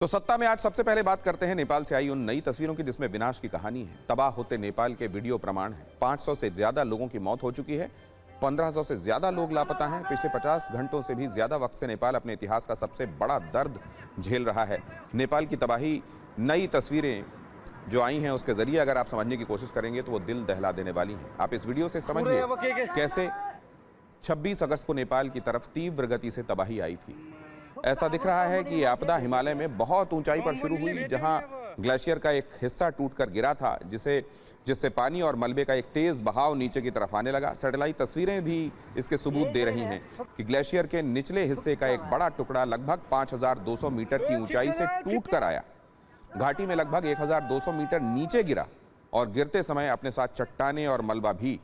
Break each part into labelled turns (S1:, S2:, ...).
S1: तो सत्ता में आज सबसे पहले बात करते हैं नेपाल से आई उन नई तस्वीरों की जिसमें विनाश की कहानी है। तबाह होते नेपाल के वीडियो प्रमाण हैं। 500 से ज्यादा लोगों की मौत हो चुकी है, 1500 से ज्यादा लोग लापता हैं। पिछले 50 घंटों से भी ज्यादा वक्त से नेपाल अपने इतिहास का सबसे बड़ा दर्द झेल रहा है। नेपाल की तबाही, नई तस्वीरें जो आई हैं उसके जरिए अगर आप समझने की कोशिश करेंगे तो वो दिल दहला देने वाली हैं। आप इस वीडियो से समझिए कैसे 26 अगस्त को नेपाल की तरफ तीव्र गति से तबाही आई थी। ऐसा दिख रहा है कि ये आपदा हिमालय में बहुत ऊंचाई पर शुरू हुई, जहां ग्लेशियर का एक हिस्सा टूटकर गिरा था, जिससे पानी और मलबे का एक तेज बहाव नीचे की तरफ आने लगा। सैटेलाइट तस्वीरें भी इसके सबूत दे रही हैं कि ग्लेशियर के निचले हिस्से का एक बड़ा टुकड़ा लगभग 5200 मीटर की ऊंचाई से टूट कर आया, घाटी में लगभग 1200 मीटर नीचे गिरा और गिरते समय अपने साथ चट्टानें और मलबा भी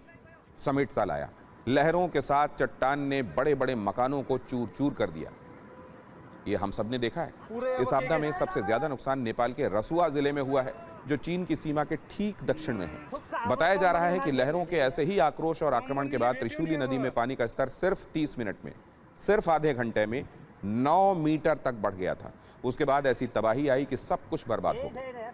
S1: समेटता लाया। लहरों के साथ चट्टान ने बड़े बड़े मकानों को चूर चूर कर दिया। ये हम सब ने देखा है। इस आपदा में सबसे ज्यादा नुकसान नेपाल के रसुआ जिले में हुआ है, जो चीन की सीमा के ठीक दक्षिण में है। बताया जा रहा है कि लहरों के ऐसे ही आक्रोश और आक्रमण के बाद त्रिशूली नदी में पानी का स्तर सिर्फ 30 मिनट में, सिर्फ आधे घंटे में 9 मीटर तक बढ़ गया था। उसके बाद ऐसी तबाही आई कि सब कुछ बर्बाद हो गया।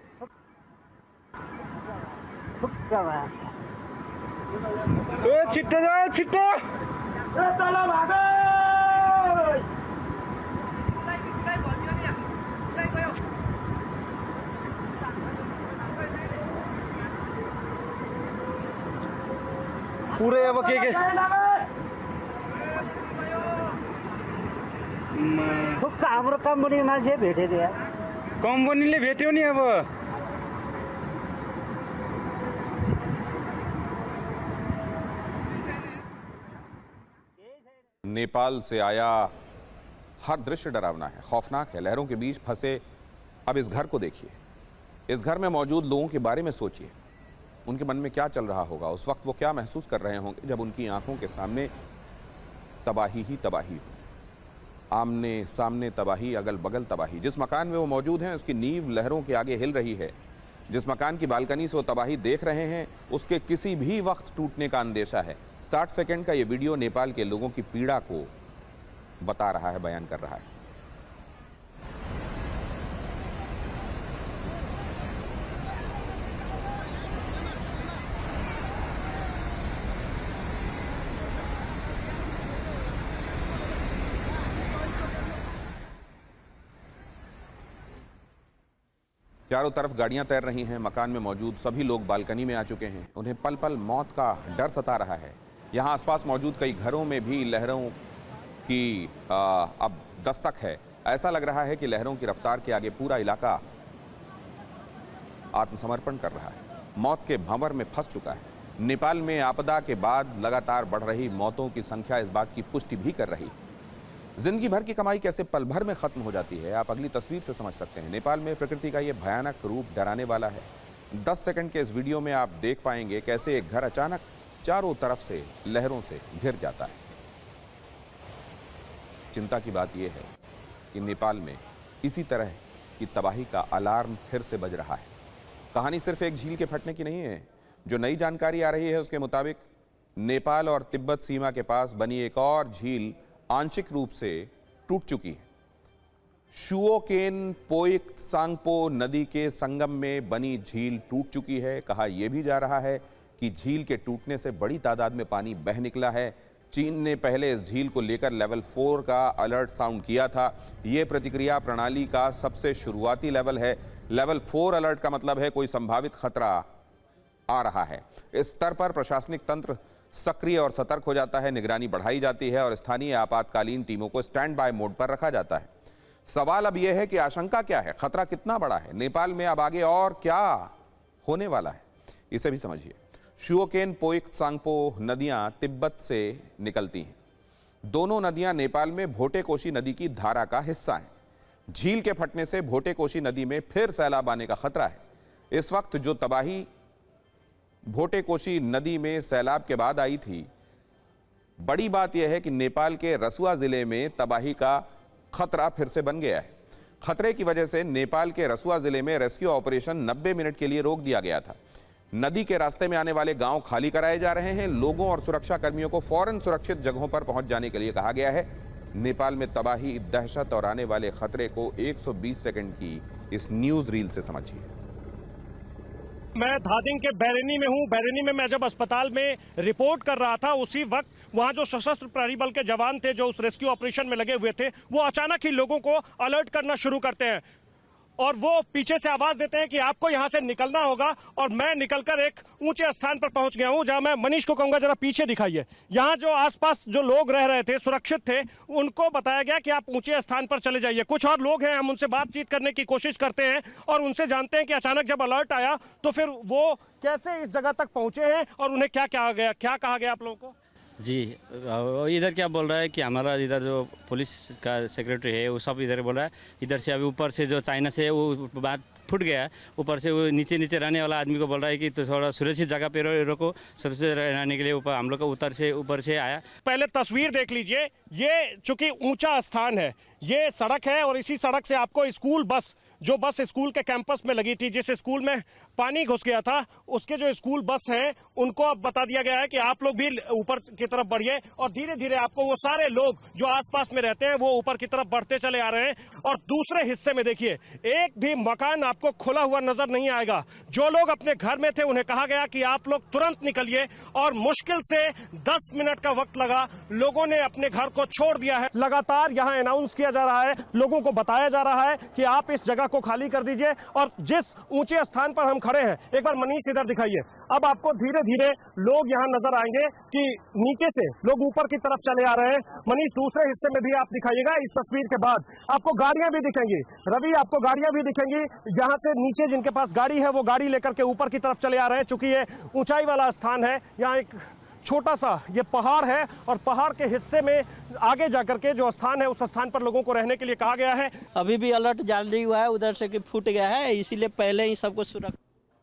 S2: पुरै अब के हाम्रो कम्पनी मान्छे भेटेको यार, कम्पनीले भेट्यो नि। अब
S1: नेपाल से आया हर दृश्य डरावना है, खौफनाक है। लहरों के बीच फंसे अब इस घर को देखिए, इस घर में मौजूद लोगों के बारे में सोचिए। उनके मन में क्या चल रहा होगा, उस वक्त वो क्या महसूस कर रहे होंगे जब उनकी आंखों के सामने तबाही ही तबाही हो। आमने सामने तबाही, अगल बगल तबाही। जिस मकान में वो मौजूद हैं उसकी नींव लहरों के आगे हिल रही है। जिस मकान की बालकनी से वो तबाही देख रहे हैं उसके किसी भी वक्त टूटने का अंदेशा है। 60 सेकंड का ये वीडियो नेपाल के लोगों की पीड़ा को बता रहा है, बयान कर रहा है। चारों तरफ गाड़ियां तैर रही हैं। मकान में मौजूद सभी लोग बालकनी में आ चुके हैं। उन्हें पल पल मौत का डर सता रहा है। यहां आसपास मौजूद कई घरों में भी लहरों की अब दस्तक है। ऐसा लग रहा है कि लहरों की रफ्तार के आगे पूरा इलाका आत्मसमर्पण कर रहा है, मौत के भंवर में फंस चुका है। नेपाल में आपदा के बाद लगातार बढ़ रही मौतों की संख्या इस बात की पुष्टि भी कर रही है। जिंदगी भर की कमाई कैसे पल भर में खत्म हो जाती है, आप अगली तस्वीर से समझ सकते हैं। नेपाल में प्रकृति का यह भयानक रूप डराने वाला है। 10 सेकंड के इस वीडियो में आप देख पाएंगे कैसे एक घर अचानक चारों तरफ से लहरों से घिर जाता है। चिंता की बात यह है कि नेपाल में इसी तरह की तबाही का अलार्म फिर से बज रहा है। कहानी सिर्फ एक झील के फटने की नहीं है। जो नई जानकारी आ रही है उसके मुताबिक नेपाल और तिब्बत सीमा के पास बनी एक और झील आंशिक रूप से टूट चुकी है। शुओकेन पोइक सांगपो नदी के संगम में बनी झील टूट चुकी है। कहा यह भी जा रहा है कि झील के टूटने से बड़ी तादाद में पानी बह निकला है। चीन ने पहले इस झील को लेकर लेवल 4 का अलर्ट साउंड किया था। यह प्रतिक्रिया प्रणाली का सबसे शुरुआती लेवल है। लेवल 4 अलर्ट का मतलब है कोई संभावित खतरा आ रहा है। इस स्तर पर प्रशासनिक तंत्र सक्रिय और सतर्क हो जाता है, निगरानी बढ़ाई जाती है और स्थानीय आपातकालीन टीमों को स्टैंड बाय मोड पर रखा जाता है। सवाल अब यह है कि आशंका क्या है, खतरा कितना बड़ा है, नेपाल में अब आगे और क्या होने वाला है, इसे भी समझिए। शुओकेन पोइक सांगपो नदियां तिब्बत से निकलती हैं। दोनों नदियां नेपाल में भोटेकोशी नदी की धारा का हिस्सा हैं। झील के फटने से भोटेकोशी नदी में फिर सैलाब आने का खतरा है। इस वक्त जो तबाही भोटेकोशी नदी में सैलाब के बाद आई थी, बड़ी बात यह है कि नेपाल के रसुआ जिले में तबाही का खतरा फिर से बन गया है। खतरे की वजह से नेपाल के रसुआ जिले में रेस्क्यू ऑपरेशन 90 मिनट के लिए रोक दिया गया था। नदी के रास्ते में आने वाले गांव खाली कराए जा रहे हैं। लोगों और सुरक्षा कर्मियों को फौरन सुरक्षित जगहों पर पहुंच जाने के लिए कहा गया है। नेपाल में तबाही, दहशत और आने वाले खतरे को 120 सेकंड की इस न्यूज रील से समझिए।
S3: मैं धादिंग के बैरनी में हूं। बैरनी में मैं जब अस्पताल में रिपोर्ट कर रहा था, उसी वक्त वहां जो सशस्त्र प्रहरी बल के जवान थे जो उस रेस्क्यू ऑपरेशन में लगे हुए थे, वो अचानक ही लोगों को अलर्ट करना शुरू करते हैं और वो पीछे से आवाज देते हैं कि आपको यहां से निकलना होगा। और मैं निकलकर एक ऊंचे स्थान पर पहुंच गया हूं, जहां मैं मनीष को कहूंगा जरा पीछे दिखाइए। यहां जो आसपास जो लोग रह रहे थे, सुरक्षित थे, उनको बताया गया कि आप ऊंचे स्थान पर चले जाइए। कुछ और लोग हैं, हम उनसे बातचीत करने की कोशिश करते हैं और उनसे जानते हैं कि अचानक जब अलर्ट आया तो फिर वो कैसे इस जगह तक पहुंचे हैं और उन्हें क्या कहा गया आप लोगों को।
S4: जी, इधर क्या बोल रहा है कि हमारा इधर जो पुलिस का सेक्रेटरी है वो सब इधर बोल रहा है, इधर से अभी ऊपर से जो चाइना से वो बात फूट गया है, ऊपर से वो नीचे नीचे रहने वाला आदमी को बोल रहा है कि तो थोड़ा सुरक्षित जगह पे रोको, सुरक्षित रहने के लिए ऊपर हम लोग को ऊपर से आया।
S3: पहले तस्वीर देख लीजिए, ये चूंकि ऊंचा स्थान है, ये सड़क है और इसी सड़क से आपको स्कूल बस, जो बस स्कूल के कैंपस में लगी थी, जिस स्कूल में पानी घुस गया था, उसके जो स्कूल बस हैं उनको अब बता दिया गया है कि आप लोग भी ऊपर की तरफ बढ़िए और धीरे धीरे आपको वो सारे लोग जो आसपास में रहते हैं वो ऊपर की तरफ बढ़ते चले आ रहे हैं। और दूसरे हिस्से में देखिए, एक भी मकान आपको खुला हुआ नजर नहीं आएगा। जो लोग अपने घर में थे उन्हें कहा गया कि आप लोग तुरंत निकलिए और मुश्किल से 10 मिनट का वक्त लगा, लोगों ने अपने घर को छोड़ दिया है। लगातार यहाँ अनाउंस किया जा रहा है, लोगों को बताया जा रहा है कि आप इस जगह को खाली कर दीजिए। और जिस ऊंचे स्थान पर हम खड़े हैं, एक बार मनीष इधर दिखाइए, अब आपको धीरे धीरे लोग यहाँ नजर आएंगे कि नीचे से लोग ऊपर की तरफ चले आ रहे हैं। मनीष दूसरे हिस्से में भी आप दिखाइएगा। इस तस्वीर के बाद आपको गाड़ियां भी दिखेंगी, रवि आपको गाड़ियां भी दिखेंगी। यहाँ से नीचे जिनके पास गाड़ी है वो गाड़ी लेकर के ऊपर की तरफ चले आ रहे हैं। चूंकि ये ऊंचाई वाला स्थान है, यहाँ एक छोटा सा ये पहाड़ है और पहाड़ के हिस्से में आगे जाकर के जो स्थान है उस स्थान पर लोगों को रहने के लिए कहा गया है।
S5: अभी भी अलर्ट जारी हुआ है उधर से कि फूट गया है, इसीलिए पहले ही सबको सुरक्षा